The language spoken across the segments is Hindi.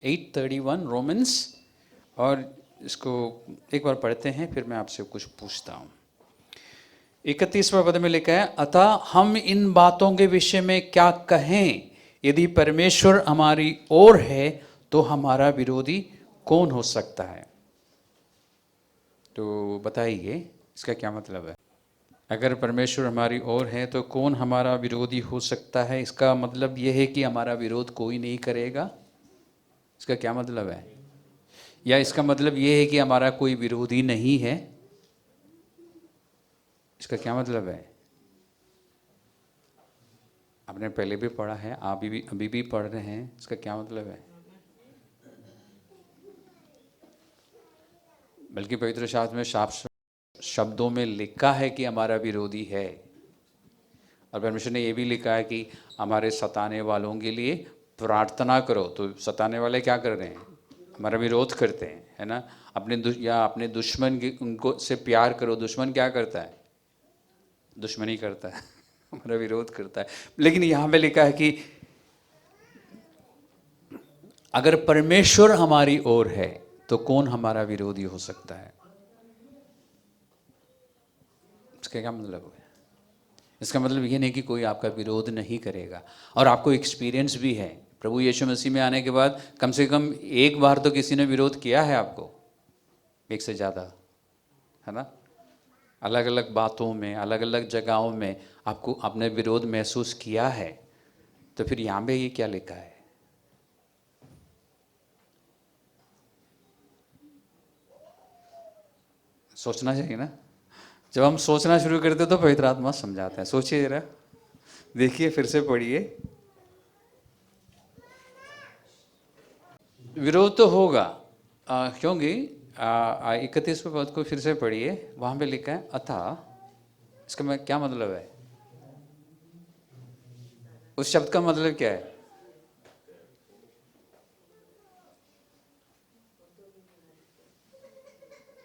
8:31 रोमन्स, और इसको एक बार पढ़ते हैं फिर मैं आपसे कुछ पूछता हूँ। 31वां पद में लिखा है, अतः हम इन बातों के विषय में क्या कहें? यदि परमेश्वर हमारी ओर है तो हमारा विरोधी कौन हो सकता है? तो बताइए इसका क्या मतलब है? अगर परमेश्वर हमारी ओर है तो कौन हमारा विरोधी हो सकता है? इसका मतलब यह है कि हमारा विरोध कोई नहीं करेगा। इसका क्या मतलब है? या इसका मतलब यह है कि हमारा कोई विरोधी नहीं है? इसका क्या मतलब है? आपने पहले भी पढ़ा है, आप भी अभी भी पढ़ रहे हैं। इसका क्या मतलब है? बल्कि पवित्र शास्त्र में साफ शब्दों में लिखा है कि हमारा विरोधी है, और परमेश्वर ने यह भी लिखा है कि हमारे सताने वालों के लिए प्रार्थना करो। तो सताने वाले क्या कर रहे हैं? हमारा विरोध करते हैं, है ना। अपने दुश्मन की उनको से प्यार करो। दुश्मन क्या करता है? दुश्मनी करता है हमारा विरोध करता है। लेकिन यहाँ पे लिखा है कि अगर परमेश्वर हमारी ओर है तो कौन हमारा विरोधी हो सकता है? इसका क्या मतलब है? इसका मतलब ये नहीं कि कोई आपका विरोध नहीं करेगा। और आपको एक्सपीरियंस भी है, प्रभु यीशु मसीह में आने के बाद कम से कम एक बार तो किसी ने विरोध किया है आपको, एक से ज़्यादा, है ना। अलग अलग बातों में, अलग अलग जगहों में आपको आपने विरोध महसूस किया है। तो फिर यहाँ पे ये क्या लिखा है? सोचना चाहिए ना। जब हम सोचना शुरू करते तो पवित्र आत्मा समझाता है। सोचिए जरा, देखिए, फिर से पढ़िए। विरोध तो होगा, क्योंकि 31वें पद को फिर से पढ़िए। वहां पे लिखा है अतः। इसका क्या मतलब है? उस शब्द का मतलब क्या है?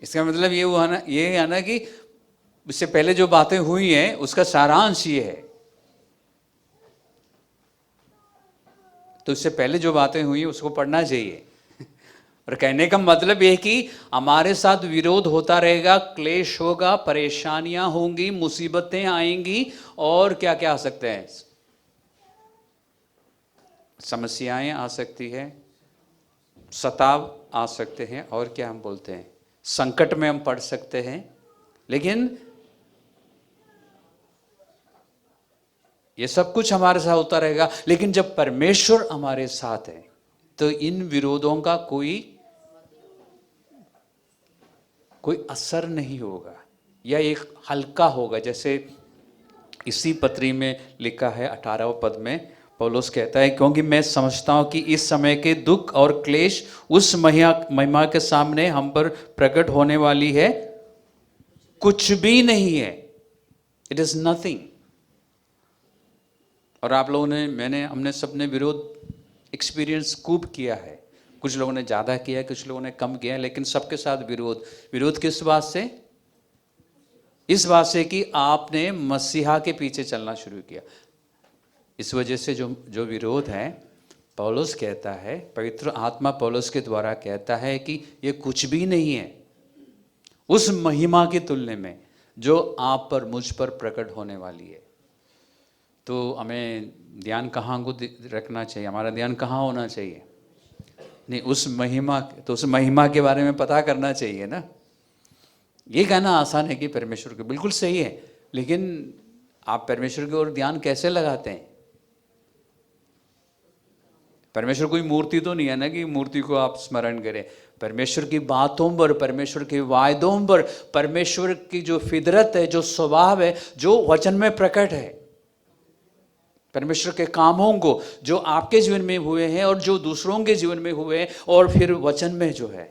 इसका मतलब ये हुआ ना, ये है ना कि इससे पहले जो बातें हुई हैं उसका सारांश ये है। तो इससे पहले जो बातें हुई उसको पढ़ना चाहिए और कहने का मतलब यह कि हमारे साथ विरोध होता रहेगा, क्लेश होगा, परेशानियां होंगी, मुसीबतें आएंगी, और क्या क्या आ सकते हैं? समस्याएं आ सकती है, सताव आ सकते हैं, और क्या हम बोलते हैं, संकट में हम पड़ सकते हैं। लेकिन ये सब कुछ हमारे साथ होता रहेगा। लेकिन जब परमेश्वर हमारे साथ है तो इन विरोधों का कोई असर नहीं होगा, या एक हल्का होगा। जैसे इसी पत्री में लिखा है 18वें पद में, पौलुस कहता है, क्योंकि मैं समझता हूं कि इस समय के दुख और क्लेश उस महिमा के सामने हम पर प्रकट होने वाली है कुछ भी नहीं है। It is nothing. और आप लोगों ने, हमने सबने विरोध एक्सपीरियंस खूब किया है। कुछ लोगों ने ज़्यादा किया है, कुछ लोगों ने कम किया है, लेकिन सबके साथ विरोध किस बात से? इस बात से कि आपने मसीहा के पीछे चलना शुरू किया। इस वजह से जो विरोध है, पौलुस कहता है, पवित्र आत्मा पौलुस के द्वारा कहता है कि ये कुछ भी नहीं है उस महिमा की तुलना में जो आप पर, मुझ पर प्रकट होने वाली है। तो हमें ध्यान कहाँ को रखना चाहिए? हमारा ध्यान कहाँ होना चाहिए? नहीं, उस महिमा। तो उस महिमा के बारे में पता करना चाहिए ना। ये कहना आसान है कि परमेश्वर के, बिल्कुल सही है, लेकिन आप परमेश्वर की ओर ध्यान कैसे लगाते हैं? परमेश्वर कोई मूर्ति तो नहीं है ना कि मूर्ति को आप स्मरण करें। परमेश्वर की बातों पर, परमेश्वर के वायदों पर, परमेश्वर की जो फितरत है, जो स्वभाव है, जो वचन में प्रकट है, परमेश्वर के कामों को जो आपके जीवन में हुए हैं और जो दूसरों के जीवन में हुए हैं, और फिर वचन में जो है,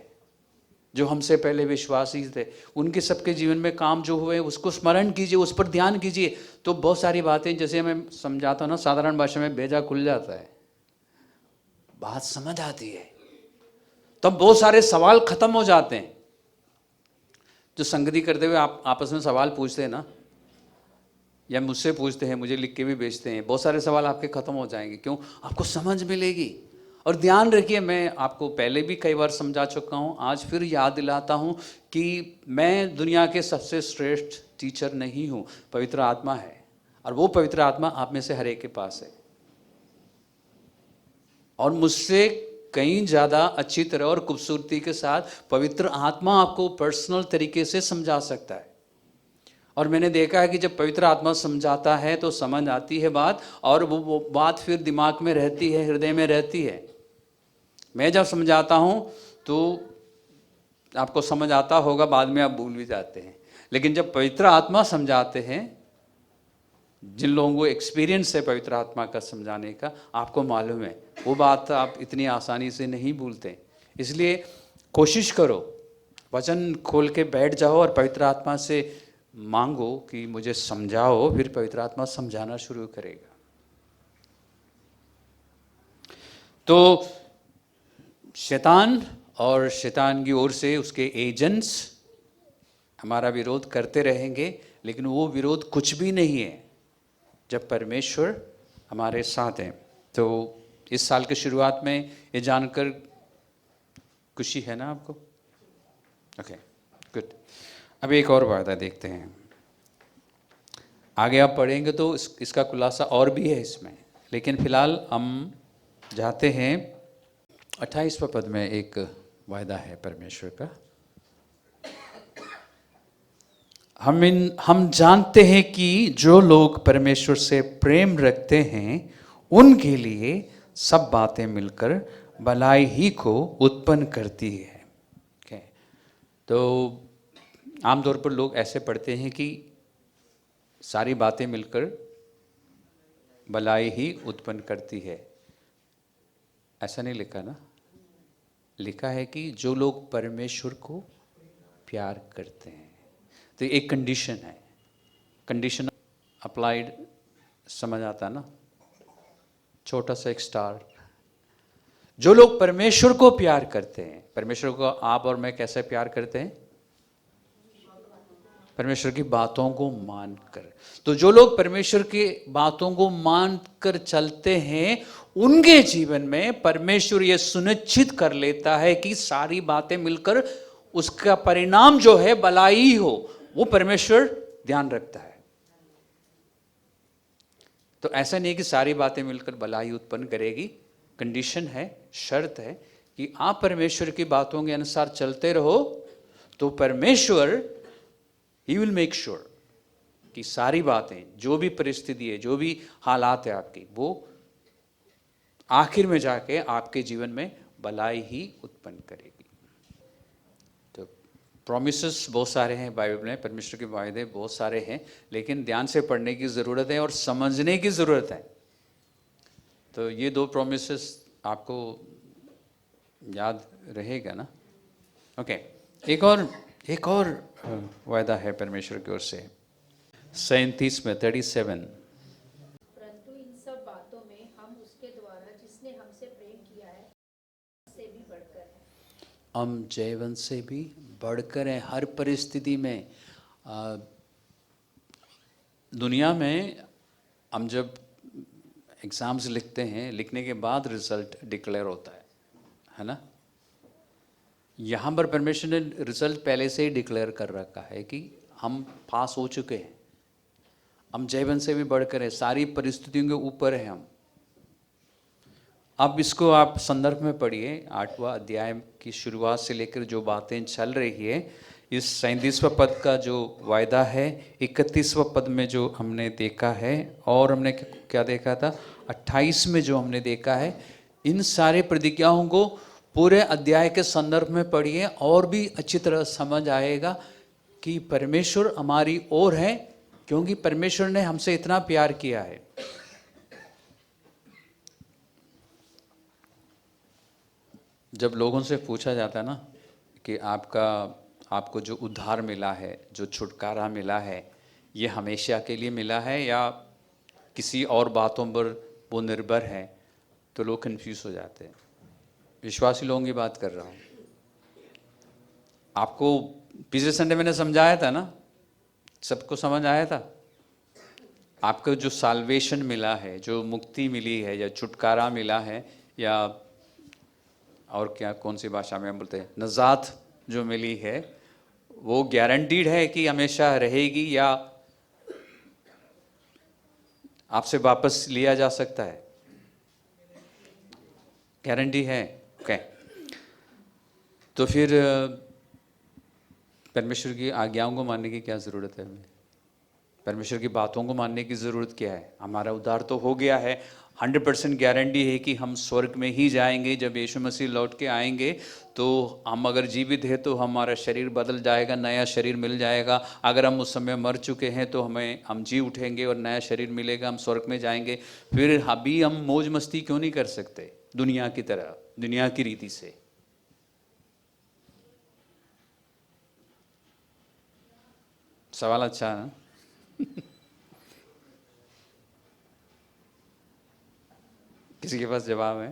जो हमसे पहले विश्वासी थे, उनके सबके जीवन में काम जो हुए उसको स्मरण कीजिए, उस पर ध्यान कीजिए। तो बहुत सारी बातें, जैसे मैं समझाता हूँ ना, साधारण भाषा में बेजा खुल जाता है, बात समझ आती है, तब बहुत सारे सवाल खत्म हो जाते हैं। जो संगति करते हुए आप आपस में सवाल पूछते हैं ना, या मुझसे पूछते हैं, मुझे लिख के भी भेजते हैं, बहुत सारे सवाल आपके खत्म हो जाएंगे। क्यों? आपको समझ मिलेगी, और ध्यान रखिए, मैं आपको पहले भी कई बार समझा चुका हूँ, आज फिर याद दिलाता हूँ कि मैं दुनिया के सबसे श्रेष्ठ टीचर नहीं हूँ, पवित्र आत्मा है, और वो पवित्र आत्मा आप में से हर एक के पास है, और मुझसे कहीं ज़्यादा अच्छी तरह और खूबसूरती के साथ पवित्र आत्मा आपको पर्सनल तरीके से समझा सकता है। और मैंने देखा है कि जब पवित्र आत्मा समझाता है तो समझ आती है बात, और वो बात फिर दिमाग में रहती है, हृदय में रहती है। मैं जब समझाता हूँ तो आपको समझ आता होगा, बाद में आप भूल भी जाते हैं, लेकिन जब पवित्र आत्मा समझाते हैं, जिन लोगों को एक्सपीरियंस है पवित्र आत्मा का समझाने का, आपको मालूम है वो बात आप इतनी आसानी से नहीं भूलते। इसलिए कोशिश करो, वचन खोल के बैठ जाओ और पवित्र आत्मा से मांगो कि मुझे समझाओ, फिर पवित्र आत्मा समझाना शुरू करेगा। तो शैतान और शैतान की ओर से उसके एजेंट्स हमारा विरोध करते रहेंगे, लेकिन वो विरोध कुछ भी नहीं है जब परमेश्वर हमारे साथ हैं। तो इस साल की शुरुआत में ये जानकर खुशी है ना आपको? Okay, good. अब एक और वायदा देखते हैं, आगे आप पढ़ेंगे तो इसका खुलासा और भी है इसमें, लेकिन फिलहाल हम जाते हैं 28वें पद में। एक वायदा है परमेश्वर का, हम जानते हैं कि जो लोग परमेश्वर से प्रेम रखते हैं उनके लिए सब बातें मिलकर भलाई ही को उत्पन्न करती है। okay. तो आमतौर पर लोग ऐसे पढ़ते हैं कि सारी बातें मिलकर भलाई ही उत्पन्न करती है, ऐसा नहीं लिखा ना, लिखा है कि जो लोग परमेश्वर को प्यार करते हैं। तो एक कंडीशन है, कंडीशन अप्लाइड, समझ आता ना, छोटा सा एक स्टार। जो लोग परमेश्वर को प्यार करते हैं, परमेश्वर को आप और मैं कैसे प्यार करते हैं? परमेश्वर की बातों को मानकर। तो जो लोग परमेश्वर की बातों को मानकर चलते हैं, उनके जीवन में परमेश्वर यह सुनिश्चित कर लेता है कि सारी बातें मिलकर उसका परिणाम जो है भलाई हो, वो परमेश्वर ध्यान रखता है। तो ऐसा नहीं कि सारी बातें मिलकर भलाई उत्पन्न करेगी, कंडीशन है, शर्त है कि आप परमेश्वर की बातों के अनुसार चलते रहो, तो परमेश्वर ही विल मेक श्योर कि सारी बातें, जो भी परिस्थिति है, जो भी हालात है आपकी, वो आखिर में जाके आपके जीवन में भलाई ही उत्पन्न करेगी। तो प्रॉमिसेस बहुत सारे हैं बाइबल में, परमेश्वर के वायदे बहुत सारे हैं, लेकिन ध्यान से पढ़ने की ज़रूरत है और समझने की ज़रूरत है। तो ये दो प्रॉमिसेस आपको याद रहेगा ना? ओके, एक और वायदा है परमेश्वर की ओर से, 37 में 37। परंतु इन सब बातों में हम उसके द्वारा जिसने हमसे प्रेम किया है से भी बढ़कर हैं। हम जयवंत से भी बढ़कर हैं हर परिस्थिति में। दुनिया में हम जब एग्ज़ाम्स लिखते हैं, लिखने के बाद रिजल्ट डिक्लेयर होता है ना? यहाँ पर परमेश्वर ने रिजल्ट पहले से ही डिक्लेयर कर रखा है कि हम पास हो चुके हैं, हम जयवंत से भी बढ़कर हैं, सारी परिस्थितियों के ऊपर हैं हम। अब इसको आप संदर्भ में पढ़िए, 8वां अध्याय की शुरुआत से लेकर जो बातें चल रही है, इस 37वां पद का जो वायदा है, 31वां पद में जो हमने देखा है, और हमने क्या देखा था 28 में जो हमने देखा है, इन सारे प्रतिज्ञाओं को पूरे अध्याय के संदर्भ में पढ़िए और भी अच्छी तरह समझ आएगा कि परमेश्वर हमारी ओर है, क्योंकि परमेश्वर ने हमसे इतना प्यार किया है। जब लोगों से पूछा जाता है ना कि आपको जो उद्धार मिला है, जो छुटकारा मिला है, ये हमेशा के लिए मिला है या किसी और बातों पर वो निर्भर है, तो लोग कंफ्यूज हो जाते हैं। विश्वासी लोगों की बात कर रहा हूँ। आपको पिछले संडे मैंने समझाया था ना, सबको समझ आया था? आपको जो साल्वेशन मिला है, जो मुक्ति मिली है या छुटकारा मिला है या और क्या कौन सी भाषा में हम बोलते हैं, नजात जो मिली है वो गारंटीड है कि हमेशा रहेगी या आपसे वापस लिया जा सकता है? गारंटी है। ओके, तो फिर परमेश्वर की आज्ञाओं को मानने की क्या ज़रूरत है हमें? परमेश्वर की बातों को मानने की ज़रूरत क्या है? हमारा उद्धार तो हो गया है, 100% गारंटी है कि हम स्वर्ग में ही जाएंगे। जब यीशु मसीह लौट के आएंगे तो हम अगर जीवित है तो हमारा शरीर बदल जाएगा, नया शरीर मिल जाएगा। अगर हम उस समय मर चुके हैं तो हम जी उठेंगे और नया शरीर मिलेगा, हम स्वर्ग में जाएंगे। फिर अभी हम मौज मस्ती क्यों नहीं कर सकते दुनिया की तरह, दुनिया की रीति से? सवाल अच्छा है ना? किसी के पास जवाब है?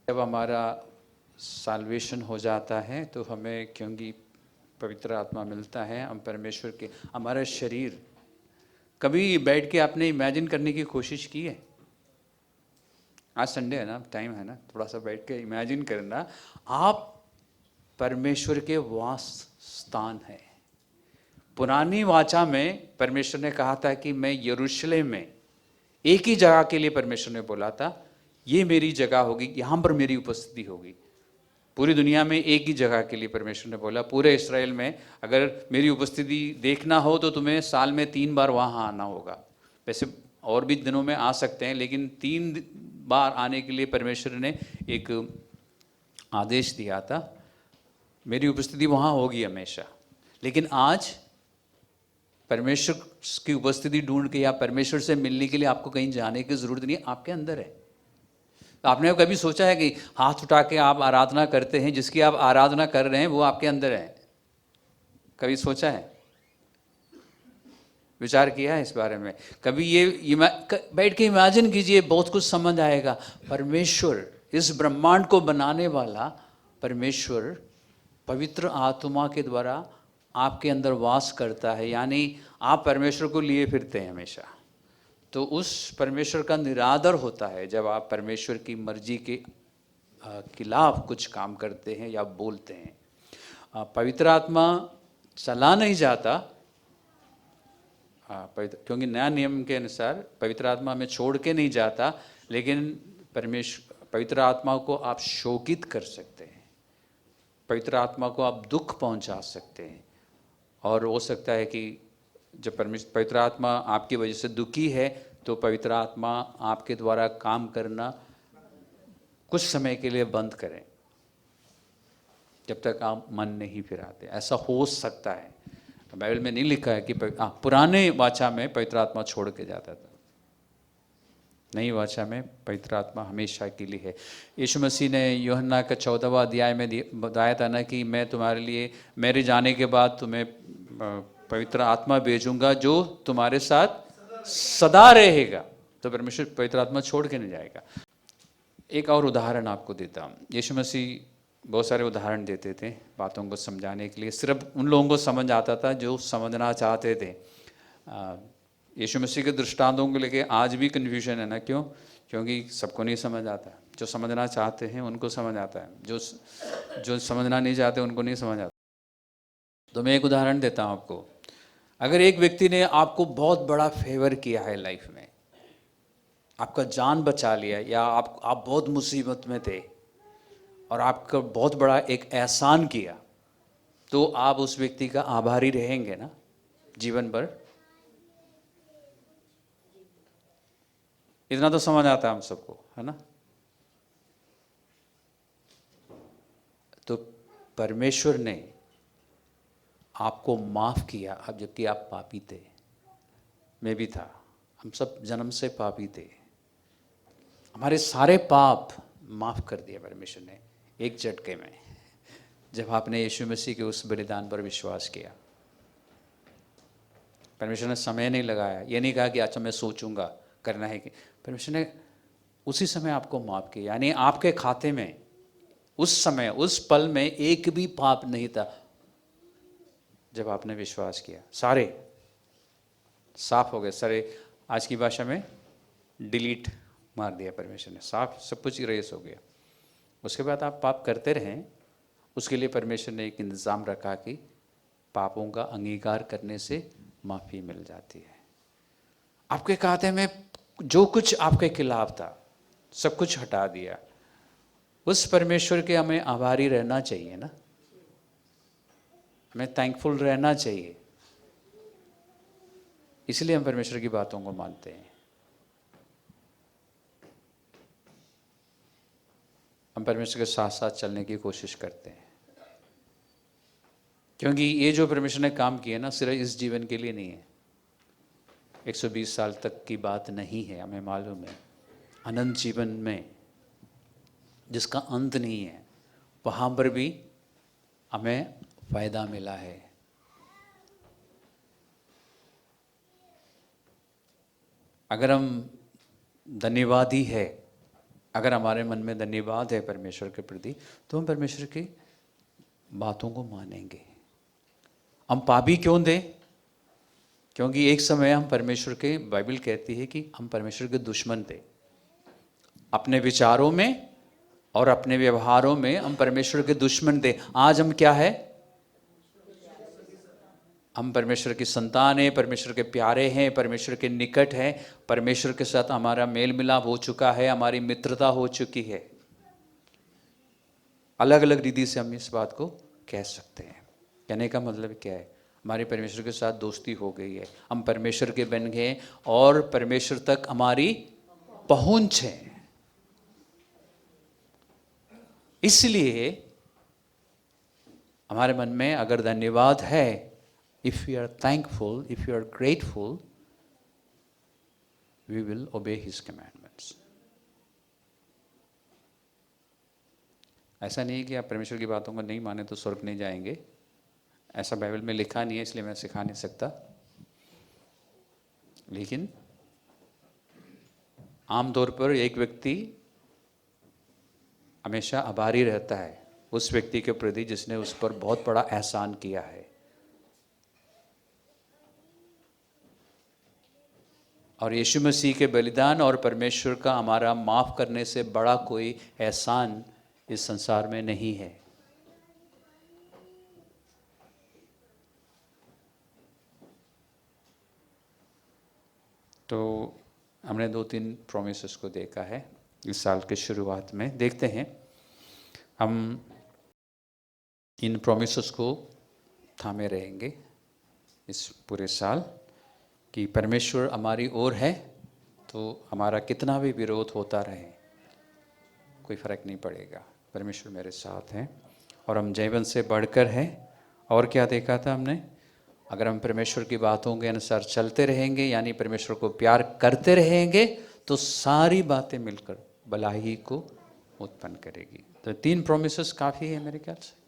जब हमारा साल्वेशन हो जाता है तो हमें क्योंकि पवित्र आत्मा मिलता है, हम परमेश्वर के, हमारा शरीर, कभी बैठ के आपने इमेजिन करने की कोशिश की है? आज संडे है ना, टाइम है ना, थोड़ा सा बैठ के इमेजिन करना, आप परमेश्वर के वास स्थान है। पुरानी वाचा में परमेश्वर ने कहा था कि मैं यरूशलेम में, एक ही जगह के लिए परमेश्वर ने बोला था, ये मेरी जगह होगी, यहाँ पर मेरी उपस्थिति होगी। पूरी दुनिया में एक ही जगह के लिए परमेश्वर ने बोला, पूरे इस्राएल में अगर मेरी उपस्थिति देखना हो तो तुम्हें साल में 3 बार वहाँ आना होगा। वैसे और भी दिनों में आ सकते हैं, लेकिन 3 बार आने के लिए परमेश्वर ने एक आदेश दिया था, मेरी उपस्थिति वहाँ होगी हमेशा। लेकिन आज परमेश्वर की उपस्थिति ढूंढ के या परमेश्वर से मिलने के लिए आपको कहीं जाने की ज़रूरत नहीं है, आपके अंदर है। आपने कभी सोचा है कि हाथ उठा के आप आराधना करते हैं, जिसकी आप आराधना कर रहे हैं वो आपके अंदर है? कभी सोचा है, विचार किया है इस बारे में? कभी ये बैठ के इमेजिन कीजिए, बहुत कुछ समझ आएगा। परमेश्वर, इस ब्रह्मांड को बनाने वाला परमेश्वर पवित्र आत्मा के द्वारा आपके अंदर वास करता है, यानी आप परमेश्वर को लिए फिरते हैं हमेशा। तो उस परमेश्वर का निरादर होता है जब आप परमेश्वर की मर्जी के खिलाफ कुछ काम करते हैं या बोलते हैं। पवित्र आत्मा चला नहीं जाता, क्योंकि नया नियम के अनुसार पवित्र आत्मा हमें छोड़ के नहीं जाता, लेकिन पवित्र आत्मा को आप शोकित कर सकते हैं, पवित्र आत्मा को आप दुख पहुंचा सकते हैं। और हो सकता है कि जब पवित्र आत्मा आपकी वजह से दुखी है तो पवित्र आत्मा आपके द्वारा काम करना कुछ समय के लिए बंद करें, जब तक आप मन नहीं फिराते। ऐसा हो सकता है, बाइबल में नहीं लिखा है कि पुराने वाचा में पवित्र आत्मा छोड़ के जाता था, नई वाचा में पवित्र आत्मा हमेशा के लिए है। यीशु मसीह ने यूहन्ना का 14वां अध्याय में बताया था ना कि मैं तुम्हारे लिए, मेरे जाने के बाद तुम्हें पवित्र आत्मा भेजूंगा जो तुम्हारे साथ सदा रहेगा। तो परमेश्वर पवित्र आत्मा छोड़ के नहीं जाएगा। एक और उदाहरण आपको देता हूँ। यीशु मसीह बहुत सारे उदाहरण देते थे बातों को समझाने के लिए, सिर्फ उन लोगों को समझ आता था जो समझना चाहते थे। यीशु मसीह के दृष्टांतों को लेके आज भी कन्फ्यूजन है ना, क्यों? क्योंकि सबको नहीं समझ आता। जो समझना चाहते हैं उनको समझ आता है, जो समझना नहीं चाहते उनको नहीं समझ आता। तो मैं एक उदाहरण देता हूँ आपको। अगर एक व्यक्ति ने आपको बहुत बड़ा फेवर किया है लाइफ में, आपका जान बचा लिया, या आप बहुत मुसीबत में थे और आपका बहुत बड़ा एक एहसान किया, तो आप उस व्यक्ति का आभारी रहेंगे ना जीवन भर? इतना तो समझ आता है हम सबको, है ना? तो परमेश्वर ने आपको माफ किया, अब जबकि आप पापी थे, मैं भी था, हम सब जन्म से पापी थे, हमारे सारे पाप माफ कर दिए परमेश्वर ने एक झटके में, जब आपने यीशु मसीह के उस बलिदान पर विश्वास किया। परमेश्वर ने समय नहीं लगाया, ये नहीं कहा कि अच्छा मैं सोचूंगा करना है कि, परमेश्वर ने उसी समय आपको माफ किया, यानी आपके खाते में उस समय, उस पल में एक भी पाप नहीं था। जब आपने विश्वास किया, सारे साफ हो गए, सारे, आज की भाषा में डिलीट मार दिया परमेश्वर ने, साफ सब कुछ इरेज हो गया। उसके बाद आप पाप करते रहें, उसके लिए परमेश्वर ने एक इंतज़ाम रखा कि पापों का अंगीकार करने से माफ़ी मिल जाती है। आपके खाते में जो कुछ आपके खिलाफ था सब कुछ हटा दिया। उस परमेश्वर के हमें आभारी रहना चाहिए ना, हमें थैंकफुल रहना चाहिए। इसलिए हम परमेश्वर की बातों को मानते हैं। हम परमेश्वर के साथ साथ चलने की कोशिश करते हैं, क्योंकि ये जो परमेश्वर ने काम किया ना सिर्फ इस जीवन के लिए नहीं है, 120 साल तक की बात नहीं है। हमें मालूम है अनंत जीवन में जिसका अंत नहीं है, वहाँ पर भी हमें फायदा मिला है। अगर हम धन्यवादी है, अगर हमारे मन में धन्यवाद है परमेश्वर के प्रति, तो हम परमेश्वर की बातों को मानेंगे। हम पापी क्यों दें? क्योंकि एक समय हम परमेश्वर के, बाइबल कहती है कि हम परमेश्वर के दुश्मन थे। अपने विचारों में और अपने व्यवहारों में हम परमेश्वर के दुश्मन थे। आज हम क्या है? हम परमेश्वर की संतान हैं, परमेश्वर के प्यारे हैं, परमेश्वर के निकट हैं, परमेश्वर के साथ हमारा मेल मिलाप हो चुका है, हमारी मित्रता हो चुकी है। अलग अलग रीति से हम इस बात को कह सकते हैं। कहने का मतलब क्या है? हमारी परमेश्वर के साथ दोस्ती हो गई है, हम परमेश्वर के बन गए और परमेश्वर तक हमारी पहुंच है। इसलिए हमारे मन में अगर धन्यवाद है, if we are thankful, if we are grateful, we will obey his commandments. ऐसा नहीं है कि आप परमेश्वर की बातों को नहीं माने तो स्वर्ग नहीं जाएंगे, ऐसा बाइबल में लिखा नहीं है, इसलिए मैं सिखा नहीं सकता। लेकिन आमतौर पर एक व्यक्ति हमेशा आभारी रहता है उस व्यक्ति के प्रति जिसने उस पर बहुत बड़ा एहसान किया है। और यीशु मसीह के बलिदान और परमेश्वर का हमारा माफ़ करने से बड़ा कोई एहसान इस संसार में नहीं है। तो हमने 2-3 प्रॉमिसेस को देखा है इस साल के शुरुआत में। देखते हैं हम इन प्रॉमिसेस को थामे रहेंगे इस पूरे साल, कि परमेश्वर हमारी ओर है तो हमारा कितना भी विरोध होता रहे कोई फ़र्क नहीं पड़ेगा, परमेश्वर मेरे साथ हैं और हम जीवन से बढ़कर हैं। और क्या देखा था हमने? अगर हम परमेश्वर की बातों के अनुसार चलते रहेंगे, यानी परमेश्वर को प्यार करते रहेंगे, तो सारी बातें मिलकर भलाई को उत्पन्न करेगी। तो 3 प्रॉमिसेस काफ़ी है मेरे ख्याल से।